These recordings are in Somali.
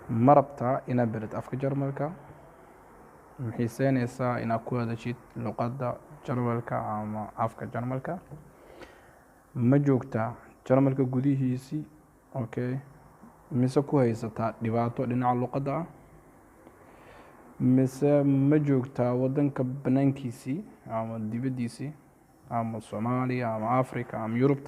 ma rabtaa inaad barid afka Jarmalka? Ma xiisaynaysaa inaad ku hadashid luqadda Jarmalka ama afka Jarmalka? Ma joogtaa Jarmalka gudihiisii? Okay. Mise ku haysataa dhibaato dhinaca luqadda ah? Mise ma joogtaa waddanka banaankiisii ama dibaddiisii ama Soomaaliya ama Afrika ama Yurub?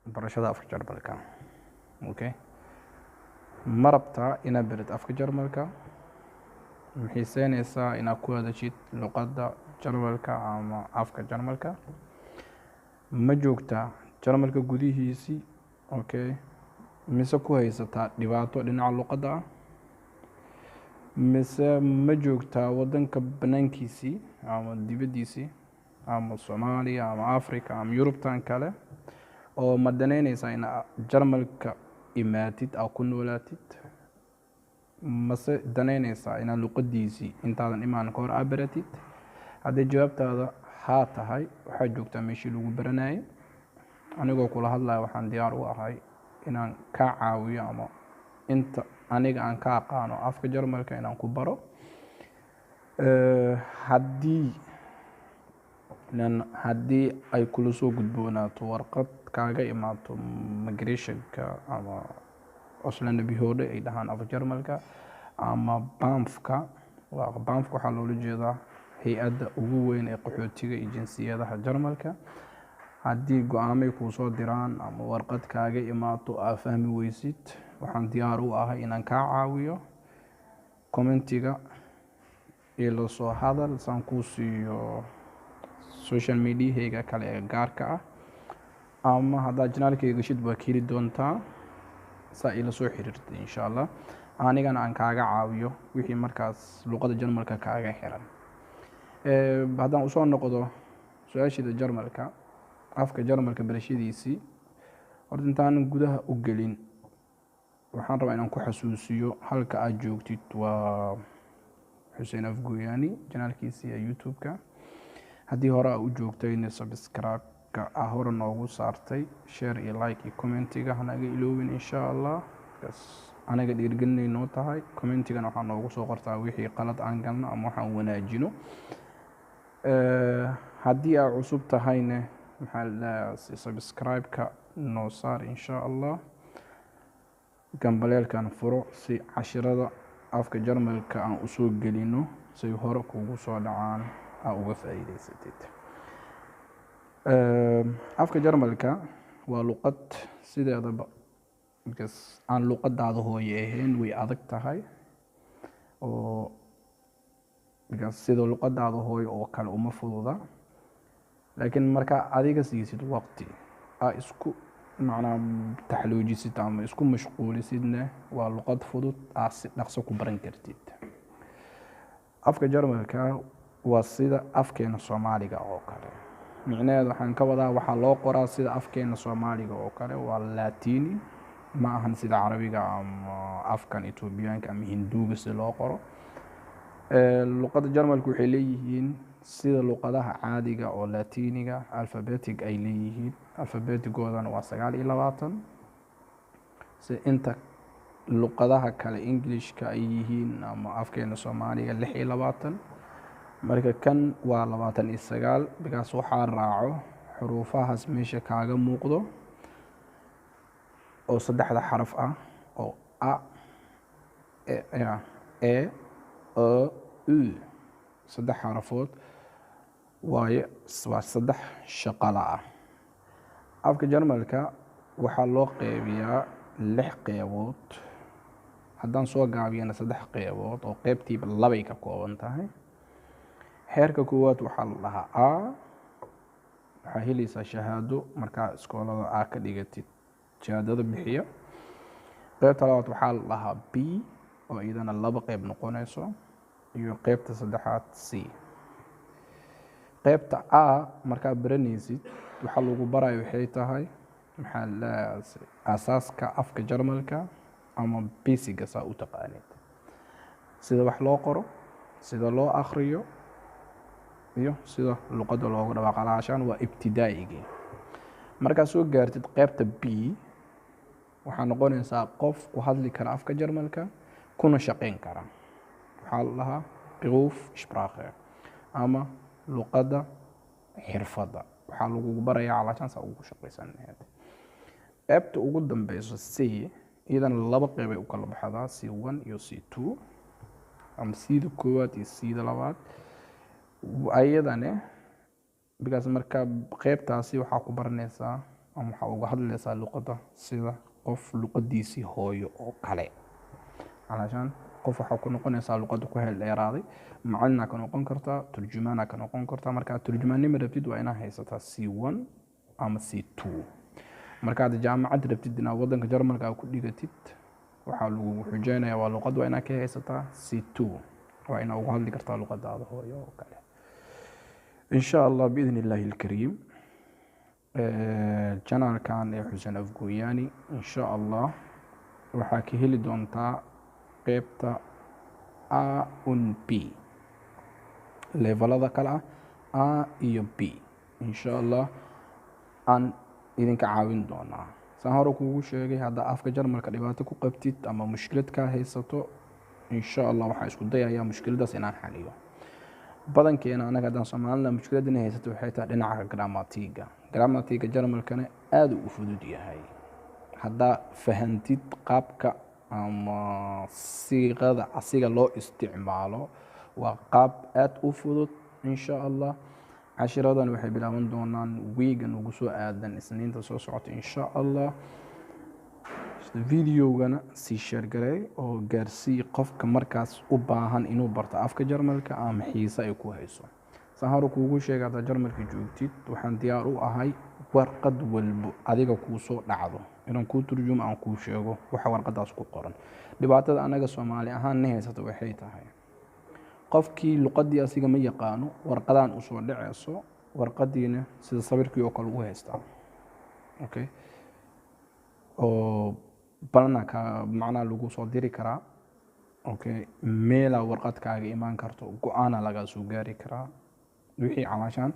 barashada afka Jarmalka. Okay. ma rabtaa inaad barid afka Jarmalka? ma xiisaynaysaa inaad ku hadashid luqadda Jarmalka ama afka Jarmalka? ma joogtaa Jarmalka gudihiisii? Okay. mise ku haysataa dhibaato dhinaca luqadda ah? mise ma joogtaa waddanka banaankiisii ama dibaddiisii ama Soomaaliya ama Afrika ama Yurubtan kale oo ma danaynaysaa inaad Jarmalka imaatid aad ku noolaatid? mase danaynaysaa inaad luqaddiisii intaadan imaan ka hor aad baratid? haddii jawaabtaada haa tahay, waxaad joogtaa meeshii lagu baranayay. anigoo kula hadlaya waxaan diyaar u ahay inaan kaa caawiyo ama inta aniga aan ka aqaano afka Jarmalka inaan ku baro. haddii ay kula soo gudboonaato warqad kaaga imaato migrationka ama Ausländer Behörde ay dhahaan afka Jarmalka ama BAMFka. BAMFka waxaa loola jeedaa hay-adda ugu weyn ee qaxootiga iyo jinsiyadaha Jarmalka. haddii go-aamay kuu soo diraan ama warqad kaaga imaato aad fahmi weysid, waxaan diyaar u ahay inaan kaa caawiyo. commentiga ila soo hadal saan kuu siiyo social mediahayga kale ee gaarka ah, ama haddaad janaalkayga gashid waa ka heli doontaa. saa ila soo xiriirtay insha Allah, anigana aan kaaga caawiyo wixii markaas luqadda Jarmalka kaaga xiran. haddaan usoo noqdo su-aashiida Jarmalka, afka Jarmalka barashadiisii, horta intaanan gudaha u gelin waxaan rabaa inaan ku xasuusiyo halka aad joogtid waa Xuseen Afgooyani janaalkiisii ee YouTube-ka. haddii hore aad u joogtayna subscribe-ka hore noogu saartay, share iyo like iyo commentiga hanaga iloobin insha Allah. anaga dhiirgelinay noo tahay. commentigana waxaa noogu soo qortaa wixii qalad aan galno ama waxaan wanaajino. haddii aad cusub tahayna maxaa la dhahaa subscribe-ka noo saar insha Allah. gambaleelkan furo si cashirada afka Jarmalka aan usoo gelino say hore kugu soo dhacaan aa uga faa'iidaysatid. afka Jarmalka waa luqad sideedaba aan luqadaada hooye ahayn way adag tahay, oo sida luqadaada hooye oo kale uma fududa. laakiin markaa adiga siisid waqti aa isku macnaa taxaloojisid ama isku mashquulisidna waa luqad fudud aa si dhaqso ku baran kartid. afka Jarmalka waa sida afkeena Soomaaliga oo kale. micnaheedu waxaan ka wadaa waxaa loo qoraa sida afkeena Soomaaliga oo kale, waa Latini, ma ahan sida Carabiga ama afkan Etoobiyaanka ama Hinduuga si loo qoro. luqadda Jarmalka waxay leeyihiin sida luqadaha caadiga oo Latiniga alphabetic ay leeyihiin. alphabetigoodana waa 29 si inta luqadaha kale Englishka ay yihiin ama afkeena Soomaaliga 26. marka kan waa 29 because waxaa raaco xuruufahaas meesha kaaga muuqdo oo saddexda xaraf ah oo a e o u. saddex xarafood waaye, waa saddex shaqala ah. afka Jarmalka waxaa loo qeybiyaa 6 qeybood. haddaan soo gaabiyana 3 qeybood oo qeybtiiba 2 ka kooban tahay. heerka koowaad waxaa la dhahaa a. waxaa helaysaa shahaado markaa iskoolada aa ka dhigatid shahaadada bixiya. qeybta labaad waxaa la dhahaa b oo iyadana 2 qeyb noqonayso. iyo qaybta saddexaad C. qaybta A markaad baranaysid waxaa lagu barayo waxay tahay maxaa la asaaska afka Jarmalka ama basiga saa u taqaanid, sida wax loo qoro, sida loo akhriyo iyo sida luqadda loogu dhawaaqo. Alaashaan waa ibtidaa'igii. markaad soo gaartid qaybta B waxaa noqonaysaa qof ku hadli kara afka Jarmalka kuna shaqayn kara. waxaa la dhahaa Berufssprache ama luqadda xirfadda. waxaa lagu barayaa alaashaan saa ugu shaqaysan lahayd. qaybta ugu dambeyso C iyadana laba qayb ay u kala baxdaa, C1 iyo C2 ama Cda koowaad iyo Cda labaad. ayadane because marka qaybtaasi waxaa ku baranaysaa ama waxaa uga hadlaysaa luqadda sida qof luqadiisii hooyo oo kale. alaashaan qof waxaa ku noqonaysaa luqadda ku heel dheeraaday, macalina ka noqon kartaa, turjumaana ka noqon kartaa. markaad turjumaannimo rabtid waa inaad haysataa C1 ama C2. markaad jaamacad rabtid inaad waddanka Jarmalka aad ku dhigatid waxaa lagu xujeynayaa waa luqadda waa inaad ka haysataa C2, waa inaad uga hadli kartaa luqadaada hooyo oo kale. إن شاء الله بإذن الله الكريم channel كان حسين أفغوياني إن شاء الله waxaa ka heli doontaa qaybta A and B, levelada kale ah A iyo B. إن شاء الله aan idinka caawin doonaa. saan hore kuugu sheegay hadda afka Jarmalka dhibaato ku qabtid ama mushkilad ka haysato إن شاء الله waxaa isku dayayaa mushkiladaas inaan xaliyo. badankeena anaga haddaan Soomaalina mushkiladina haysato waxay tahay dhinaca grammatiga Jarmalkana aad u fudud yahay. haddaa fahantid qaabka ama siiqada asiga loo isticmaalo waa qaab aad u fudud. إن شاء الله cashiradan waxay bilaaban doonaan weegan ugu soo aadan isniinta soo socota إن شاء الله. videogana sii share gareey oo gaarsii qofka markaas u baahan inuu barto afka Jarmalka ama xiisa ay ku hayso. saan hore kuugu sheegay hadda Jarmalka joogtid waxaan diyaar u ahay warqad walbo adiga kuu soo dhacdo inaan kuu turjumo aan kuu sheego waxa warqadaas ku qoran. dhibaatada anaga Soomaali ahaan haysato waxay tahay qofkii luqadii asiga ma yaqaano warqadaan u soo dhaceyso, warqadiina sida sawirkii oo kale u haystaa. okay oo balna ka macna lagu soo diri karaa. okay meela warqadkaaga imaan karto go'aana laga soo gaari karaa. wixii alaashaan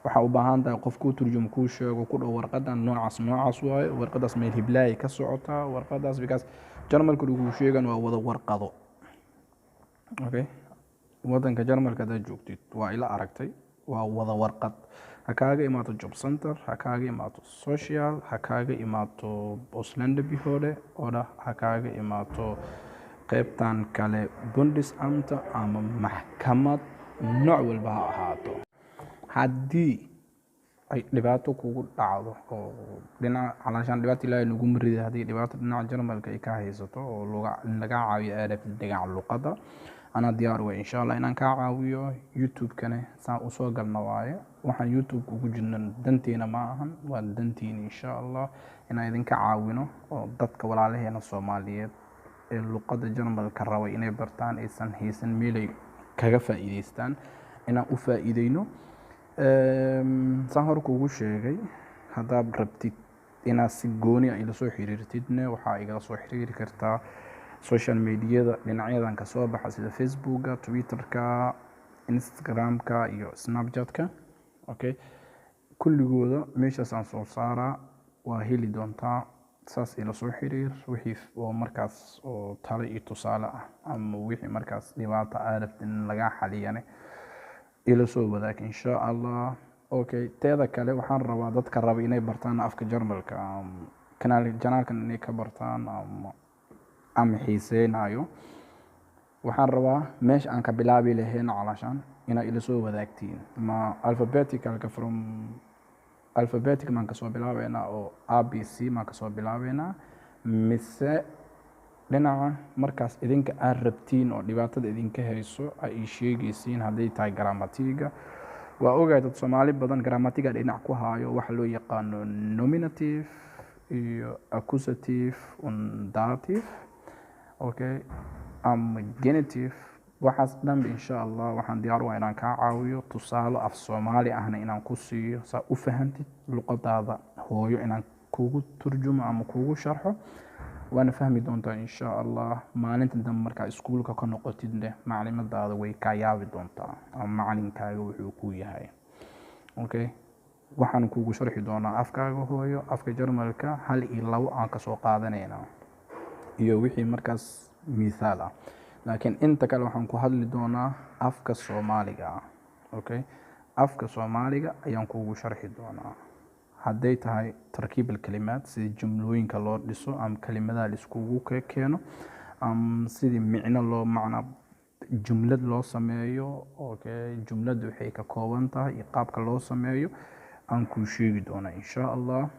waxa u baahan tahay qof ku turjumo kuu sheego ku dhaw warqadan noocaas waaye, warqadaas meel hiblaay ka socota, warqadaas because Jarmalka lagu sheegan waa wada warqado. okay waddanka Jarmalka hadaad joogtid waa ila aragtay waa wada warqad. ha kaaga imaato job center, ha kaaga imaato social, ha kaaga imaato Ausländerbehörde oda ha kaaga imaato qaybtan kale Bundesamt ama maxkamad nooc walba ha ahaato. haddii ay dhibaato kugu dhacdo oo dhinaca alaashaan dhibaato ilaahay nagu mariday, haddii dhibaato dhinaca Jarmalka ay ka haysato oo laga caawiyo aadabta dhinaca luqadda أنا ديار وإن شاء الله إن أنا كعاوية يوتيوب كنه سان أسوق النوايا وحن يوتيوب وجدنا دنتينا معهم ودنتين إن شاء الله إن إذا كعاوينه ضدك ولا عليه أنا الصومالية اللقطة جنب الكروي إن برتان إنسان هيسن ميلي كجفا إيديستان إن أوفا إيدينه سهر كوجو شيء هذا بربتي إن سجوني إلى سو حريرتنا وحاجة سو حرير كرتا social media dhinacyadan ka soo baxa sida Facebooka, Twitterka, Instagramka iyo Snapchatka. okay kulligooda meeshaas aan soo saaraa waa heli doontaa. saas ila soo xiriir wixii oo markaas oo talo iyo tusaale ah ama wixii markaas dhibaato aadabta in laga xaliyane ila soo wadaag إن شاء الله. okay teeda kale waxaan rabaa dadka raba inay bartaan afka Jarmalka kanaalkan inay ka bartaan ama xiiseenayo waxaan rabaa meesha aan ka bilaabi lahayn alaashaan ina ila soo wadaagtiin ma alphabetic man ka soo bilaabeena oo ABC man ka soo bilaabeena mise dhinaca markaas idinka aad rabtiin oo dhibaatada idinka hayso ay sheegaysiin hadday tahay grammatiga. waa ogahay dad Soomaali badan grammatiga dhinac ku haayo waxa loo yaqaano nominative iyo accusative und dative. okay genitive waxaas dhan insha Allah waxaan diyaar u ahay inaan kaa caawiyo tusaale af Soomaali ahna inaan ku siiyo saa u fahantid luqadaada hooyo inaan kugu turjumo ama kugu sharxo waana fahmi doontaa insha Allah maalinta dambe markaa iskuulka ka noqotidne maclimadaada way kaa yaabi doontaa ama macalinkaaga wuxuu ku yahay okay waxaan kugu sharxi doonaa afkaaga hooyo afka Jarmalka hal iyo labo aan ka soo qaadanaynaa iyo wixii markaas misaal ah laakiin inta kale waxaan ku hadli doonaa afka Soomaaliga okay afka Soomaaliga ayaan kugu sharxi doonaa hadday tahay tarkiib kalimaad sida jumlooyinka loo dhiso ama kalimadaha la iskugu keeno ama sidii micno loo macna jumlad loo sameeyo okay jumladu waxay ka kooban tahay iyo qaabka loo sameeyo aan ku sheegi doonaa insha Allah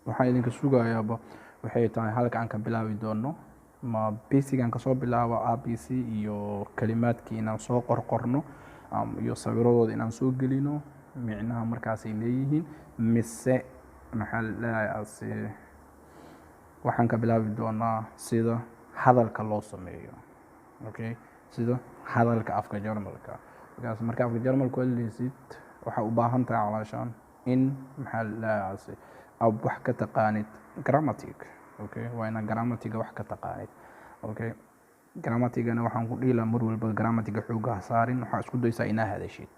waxaan idinka sugayaaba waxay tahay halka aan ka bilaabi doono ma basic aan ka soo bilaabo ABC iyo kalimaadkii inaan soo qorqorno iyo sawiradooda inaan soo gelino micnaha markaas ay leeyihiin mise maxaa la waxaan ka bilaabi doonaa sida hadalka loo sameeyo okay sida hadalka afka Jarmalka marka afka Jarmalka walisid waxa u baahan tahay calaashan in maxaa la ab wax ka taqaanid grammatic okay waa ina grammatiga wax ka taqaanid okay grammatigana waxaan ku dhiilaa mar walba grammatiga xoogaa saarin waxa isku daysaa inaa hadashid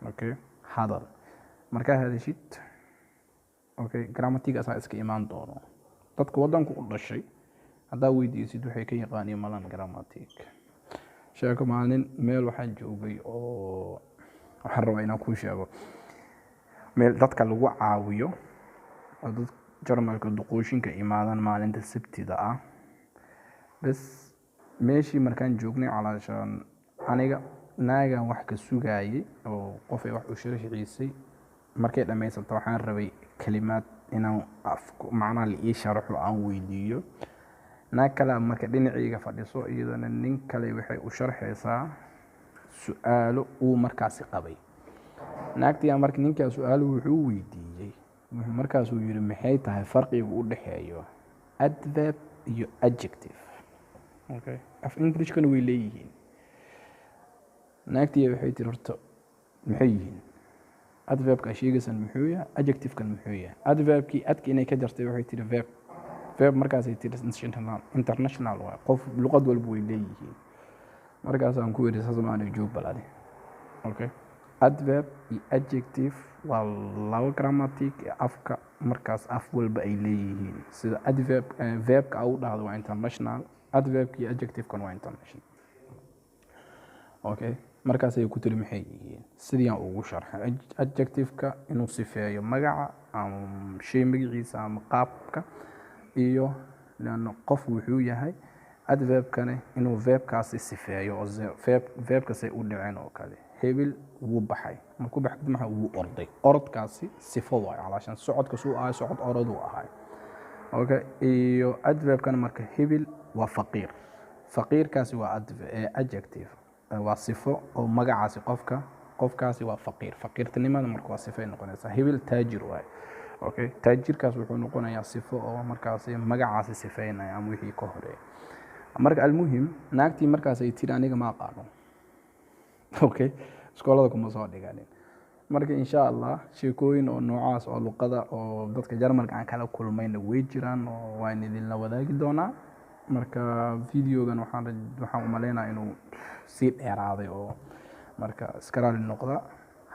okay hadal marka hadashid okay grammatiga asaa iska imaan doono dadka wadanku u dhashay hadaa weydiisid waxay ka yaqaaniin malan grammatic sheeko maalin meel waxaan joogay oo waxaan rabaa inaan kuu sheego meel dadka lagu caawiyo oo dad Jarmalka duqooshinka imaadan maalinta Sabtida ah bas meeshii markaan joognay calaashan aniga naagan wax ka sugayay oo qof ay wax u sharaxisay markay dhameysatay waxaan rabay kalimaad inaan macna la ii sharaxo aan weydiiyo naag kale marka dhinacayga fadhiso iyadana nin kale waxay u sharxaysaa su'aalo uu markaas qabay naagtii marka ninka su'aalo wuxuu weydiiyay markaas uu yiri maxay tahay farqiga u dhaxeeyo adverb iyo adjective okay af English kana way leeyihiin naagtii waxay tiri horta maxay yihiin adverb-ka sheegaysan muxuu yahay adjective-kan muxuu yahay adverb-kii adka inay ka jartay waxay tiri verb markaas ay tiri international waa qof luqad walba way leeyihiin markaas aan ku yiri Soomaali joog balade okay adverb iyo adjective waa laba grammatic afka markaas af walba ay leeyihiin sida adverb verb-ka uu dhahdo waa international adverb iyo adjective-kan waa international okay markaas ay ku tiri maxay yihiin sidii aan ugu sharxay adjective-ka inuu sifeeyo magaca ama shay magaciisa ama qaabka iyo laana qof wuxuu yahay adverb-kana inuu verb-kaasi sifeeyo oo verb-kaasi u dhicin oo kale hebel wuu baxay markuu baxay maxaa uu orday orodkaasi sifo waay calaashan socodka soo ahay socod orod uu ahay okay iyo adverb-kana marka hebel waa faqiir faqiirkaasi waa adjective waa sifo oo magacaasi qofkaasi waa faqiir faqiirtinimada marka waa sifo noqonaysa hebel taajir waay okay taajirkaas wuxuu noqonayaa sifo oo markaasi magacaasi sifeynaya ama wixii ka horeeyay marka almuhim naagtii markaas ay tiri aniga ma aqaano okay iskoolada kuma soo dhiganin marka insha Allah sheekooyin oo noocaas oo luqada oo dadka Jarmalka aan kala kulmayna way jiraan oo waan idin la wadaagi doonaa marka videogan waxaan u maleynayaa inuu si dheeraaday oo marka iskaraali noqda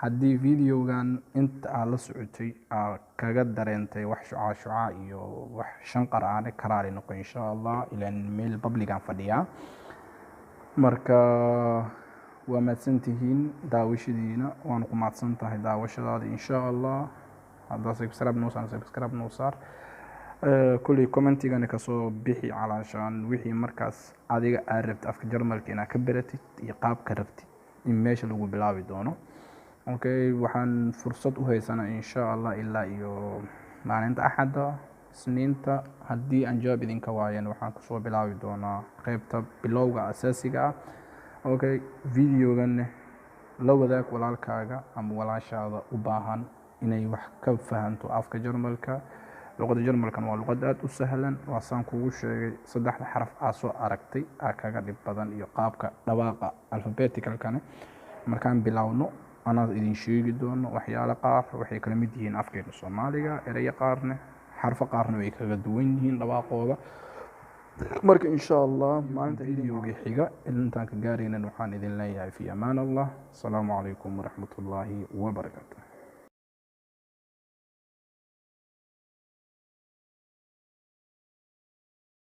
haddii videogan inta aad la socotay kaga dareentay wax shucaa iyo wax shanqar aan karaali noqon insha Allah ilaa meel public aan fadhiyaa marka waa mahadsantihiin daawashadiina waan ku mahadsan tahay daawashadaada insha Allah hadda subscribe noo saar kulli commentigana ka soo bixi calaashan wixii markaas adiga aad rabtid afka Jarmalka inaad ka baratid iyo qaabka rabtid in meesha lagu bilaabi doono okay waxaan fursad u haysanaa insha Allah ilaa iyo maalinta Axadda Isniinta haddii aan jawaab idinka waayeen waxaan ku soo bilaabi doonaa qaybta bilowga asaasiga okay videogan la wadaag walaalkaaga ama walaashaada u baahan inay wax ka fahanto afka Jarmalka luqadda Jarmalkan waa luqad aad u sahlan, waa saan kugu sheegay saddexda xaraf aa soo aragtay aa kaga dhib badan iyo qaabka dhawaaqa alphabeticalkana markaan bilowno anaa idin sheegi doono waxyaalo qaar waxay kala mid yihiin afkeena Soomaaliga erayo qaarna xarfo qaarna way kaga duwan yihiin dhawaaqooda. marka insha Allah maalinta videoga xiga intaan ka gaarayna waxaan idin leeyahay fi amaan Allah. Assalaamu calaykum waraxmatullaahi wabarakaatuh.